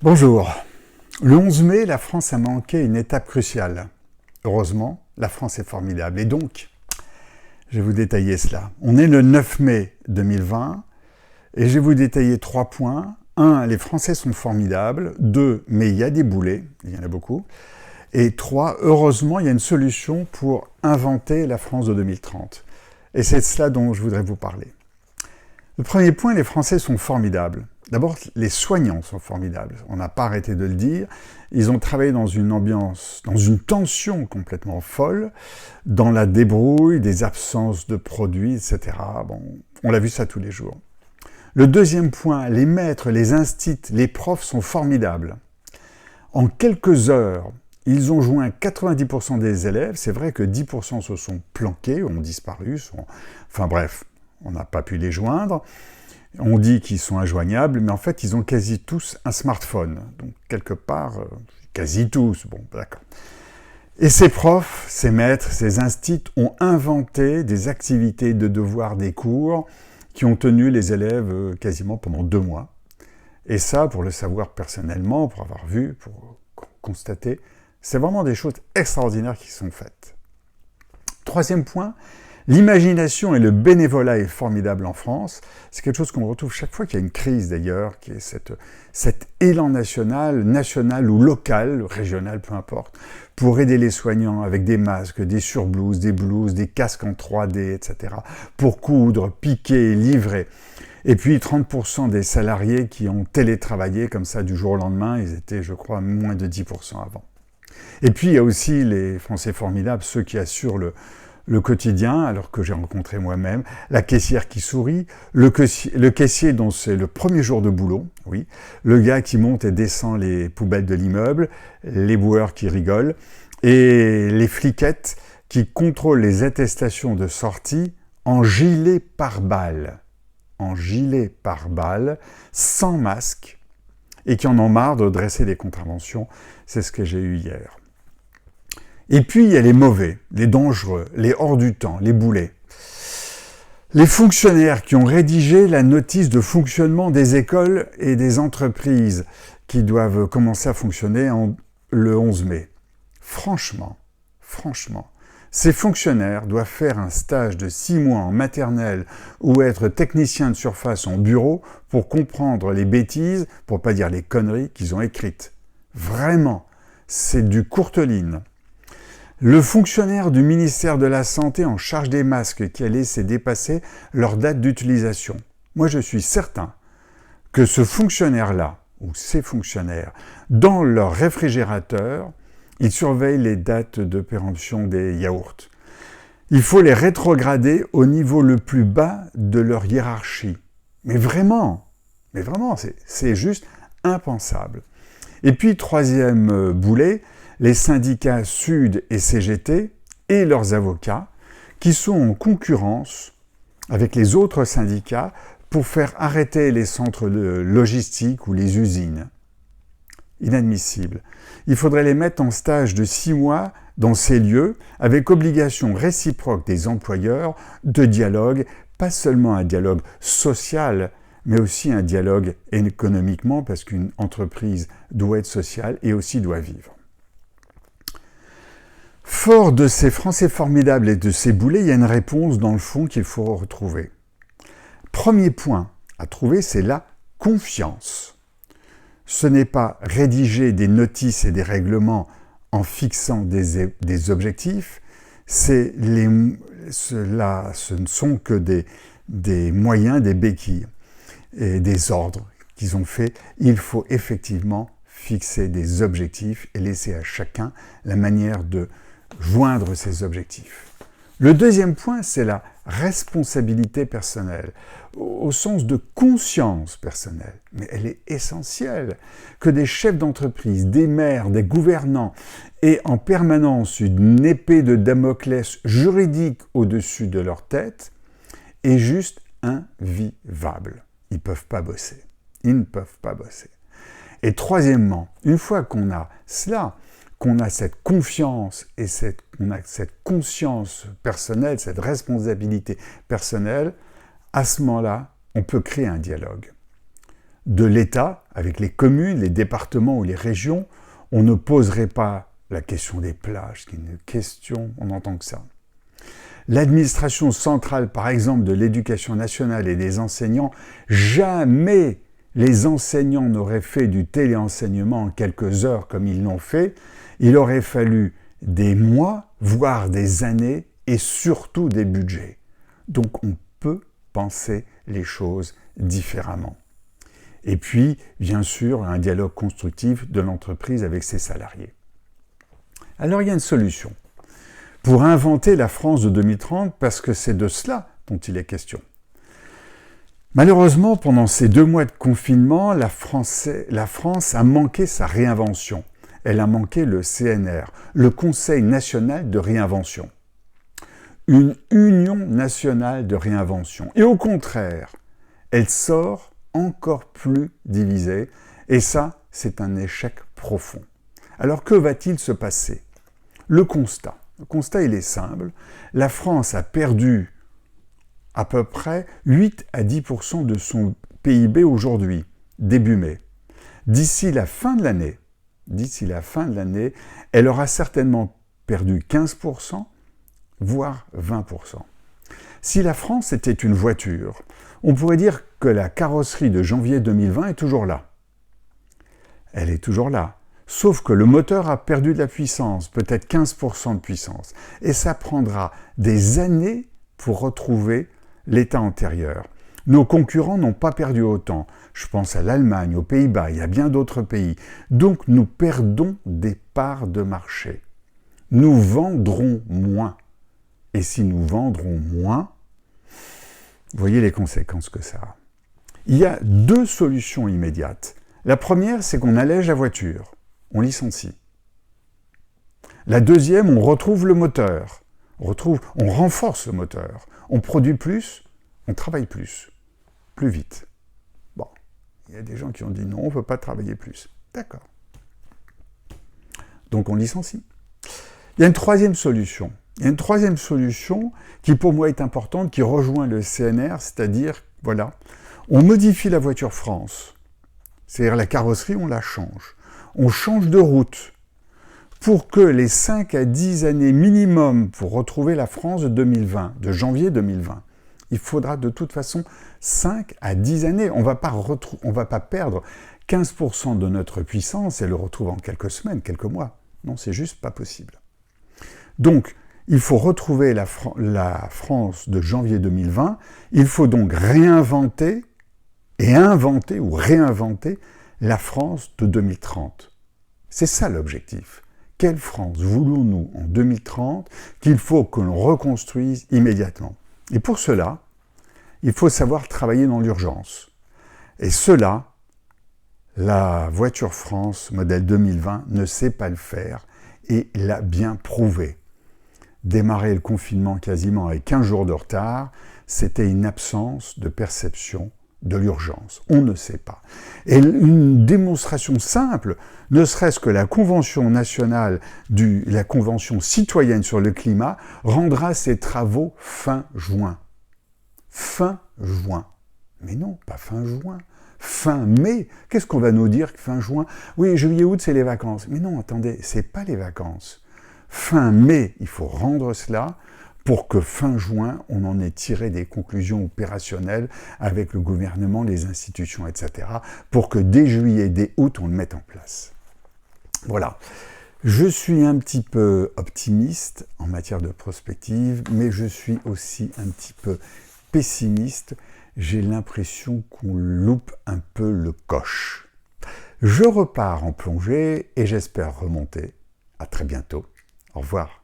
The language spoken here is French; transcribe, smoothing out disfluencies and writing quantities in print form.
Bonjour. Le 11 mai, la France a manqué une étape cruciale. Heureusement, la France est formidable. Et donc, je vais vous détailler cela. On est le 9 mai 2020 et je vais vous détailler 3 points. 1. Les Français sont formidables. 2. Mais il y a des boulets, il y en a beaucoup. Et 3. Heureusement, il y a une solution pour inventer la France de 2030. Et c'est de cela dont je voudrais vous parler. Le premier point, les Français sont formidables. D'abord, les soignants sont formidables. On n'a pas arrêté de le dire. Ils ont travaillé dans une ambiance, dans une tension complètement folle, dans la débrouille, des absences de produits, etc. Bon, on l'a vu ça tous les jours. Le deuxième point, les maîtres, les instits, les profs sont formidables. En quelques heures, ils ont joint 90% des élèves. C'est vrai que 10% se sont planqués, ont disparu, enfin bref, on n'a pas pu les joindre. On dit qu'ils sont injoignables, mais en fait, ils ont quasi tous un smartphone. Donc, quelque part, quasi tous, bon, d'accord. Et ces profs, ces maîtres, ces instits ont inventé des activités de devoirs des cours qui ont tenu les élèves quasiment pendant 2 mois. Et ça, pour le savoir personnellement, pour avoir vu, pour constater, c'est vraiment des choses extraordinaires qui sont faites. Troisième point, l'imagination et le bénévolat est formidable en France. C'est quelque chose qu'on retrouve chaque fois qu'il y a une crise d'ailleurs, qui est cet élan national ou local, régional, peu importe, pour aider les soignants avec des masques, des surblouses, des blouses, des casques en 3D, etc. pour coudre, piquer, livrer. Et puis 30% des salariés qui ont télétravaillé comme ça du jour au lendemain, ils étaient, je crois, moins de 10% avant. Et puis il y a aussi les Français formidables, ceux qui assurent le quotidien, alors que j'ai rencontré moi-même, la caissière qui sourit, le caissier dont c'est le premier jour de boulot, oui, le gars qui monte et descend les poubelles de l'immeuble, les boueurs qui rigolent, et les fliquettes qui contrôlent les attestations de sortie en gilet pare-balles, sans masque, et qui en ont marre de dresser des contraventions. C'est ce que j'ai eu hier. Et puis, il y a les mauvais, les dangereux, les hors du temps, les boulets. Les fonctionnaires qui ont rédigé la notice de fonctionnement des écoles et des entreprises qui doivent commencer à fonctionner le 11 mai. Franchement, ces fonctionnaires doivent faire un stage de 6 mois en maternelle ou être technicien de surface en bureau pour comprendre les bêtises, pour pas dire les conneries qu'ils ont écrites. Vraiment, c'est du courteline. Le fonctionnaire du ministère de la Santé en charge des masques qui a laissé dépasser leur date d'utilisation. Moi, je suis certain que ce fonctionnaire-là, ou ces fonctionnaires, dans leur réfrigérateur, ils surveillent les dates de péremption des yaourts. Il faut les rétrograder au niveau le plus bas de leur hiérarchie. Mais vraiment, c'est juste impensable. Et puis, troisième boulet, les syndicats Sud et CGT et leurs avocats qui sont en concurrence avec les autres syndicats pour faire arrêter les centres logistiques ou les usines. Inadmissible. Il faudrait les mettre en stage de 6 mois dans ces lieux avec obligation réciproque des employeurs de dialogue, pas seulement un dialogue social, mais aussi un dialogue économiquement parce qu'une entreprise doit être sociale et aussi doit vivre. Fort de ces Français formidables et de ces boulets, il y a une réponse dans le fond qu'il faut retrouver. Premier point à trouver, c'est la confiance. Ce n'est pas rédiger des notices et des règlements en fixant des objectifs, ce ne sont que des moyens, des béquilles et des ordres qu'ils ont faits. Il faut effectivement fixer des objectifs et laisser à chacun la manière de joindre ces objectifs. Le deuxième point, c'est la responsabilité personnelle, au sens de conscience personnelle. Mais elle est essentielle. Que des chefs d'entreprise, des maires, des gouvernants aient en permanence une épée de Damoclès juridique au-dessus de leur tête est juste invivable. Ils ne peuvent pas bosser. Et troisièmement, une fois qu'on a cela, qu'on a cette confiance et qu'on a cette conscience personnelle, cette responsabilité personnelle, à ce moment-là, on peut créer un dialogue. de l'État, avec les communes, les départements ou les régions, on ne poserait pas la question des plages, qui est une question, on n'entend que ça. L'administration centrale, par exemple, de l'éducation nationale et des enseignants, jamais les enseignants n'auraient fait du téléenseignement en quelques heures comme ils l'ont fait. Il aurait fallu des mois, voire des années, et surtout des budgets. Donc on peut penser les choses différemment. Et puis, bien sûr, un dialogue constructif de l'entreprise avec ses salariés. Alors il y a une solution pour inventer la France de 2030, parce que c'est de cela dont il est question. Malheureusement, pendant ces 2 mois de confinement, la France a manqué sa réinvention. Elle a manqué le CNR, le Conseil national de réinvention. Une union nationale de réinvention. Et au contraire, elle sort encore plus divisée, et ça, c'est un échec profond. Alors que va-t-il se passer? Le constat, il est simple. La France a perdu à peu près 8 à 10% de son PIB aujourd'hui, début mai. D'ici la fin de l'année, elle aura certainement perdu 15%, voire 20%. Si la France était une voiture, on pourrait dire que la carrosserie de janvier 2020 est toujours là. Elle est toujours là. Sauf que le moteur a perdu de la puissance, peut-être 15% de puissance. Et ça prendra des années pour retrouver l'état antérieur. Nos concurrents n'ont pas perdu autant. Je pense à l'Allemagne, aux Pays-Bas, il y a bien d'autres pays. Donc nous perdons des parts de marché. Nous vendrons moins. Et si nous vendrons moins, vous voyez les conséquences que ça a. Il y a 2 solutions immédiates. La première, c'est qu'on allège la voiture. On licencie. La deuxième, on retrouve le moteur. On renforce le moteur. On produit plus, on travaille plus vite. Bon, il y a des gens qui ont dit non, on ne peut pas travailler plus. D'accord. Donc on licencie. Il y a une troisième solution. Qui pour moi est importante, qui rejoint le CNR, c'est-à-dire, voilà, on modifie la voiture France. C'est-à-dire la carrosserie, on la change. On change de route pour que les 5 à 10 années minimum pour retrouver la France de 2020, de janvier 2020, il faudra de toute façon 5 à 10 années. On ne va pas perdre 15% de notre puissance et le retrouver en quelques semaines, quelques mois. Non, c'est juste pas possible. Donc, il faut retrouver la France de janvier 2020. Il faut donc réinventer la France de 2030. C'est ça l'objectif. Quelle France voulons-nous en 2030 qu'il faut que l'on reconstruise immédiatement? Et pour cela, il faut savoir travailler dans l'urgence. Et cela, la voiture France modèle 2020 ne sait pas le faire et l'a bien prouvé. Démarrer le confinement quasiment avec 15 jours de retard, c'était une absence de perception de l'urgence. On ne sait pas. Et une démonstration simple, ne serait-ce que la Convention nationale, la Convention citoyenne sur le climat, rendra ses travaux fin juin. Fin juin. Mais non, pas fin juin. Fin mai. Qu'est-ce qu'on va nous dire que fin juin? Oui, juillet, août, c'est les vacances. Mais non, attendez, c'est pas les vacances. Fin mai, il faut rendre cela pour que fin juin, on en ait tiré des conclusions opérationnelles avec le gouvernement, les institutions, etc., pour que dès juillet, dès août, on le mette en place. Voilà. Je suis un petit peu optimiste en matière de prospective, mais je suis aussi un petit peu pessimiste. J'ai l'impression qu'on loupe un peu le coche. Je repars en plongée et j'espère remonter. À très bientôt. Au revoir.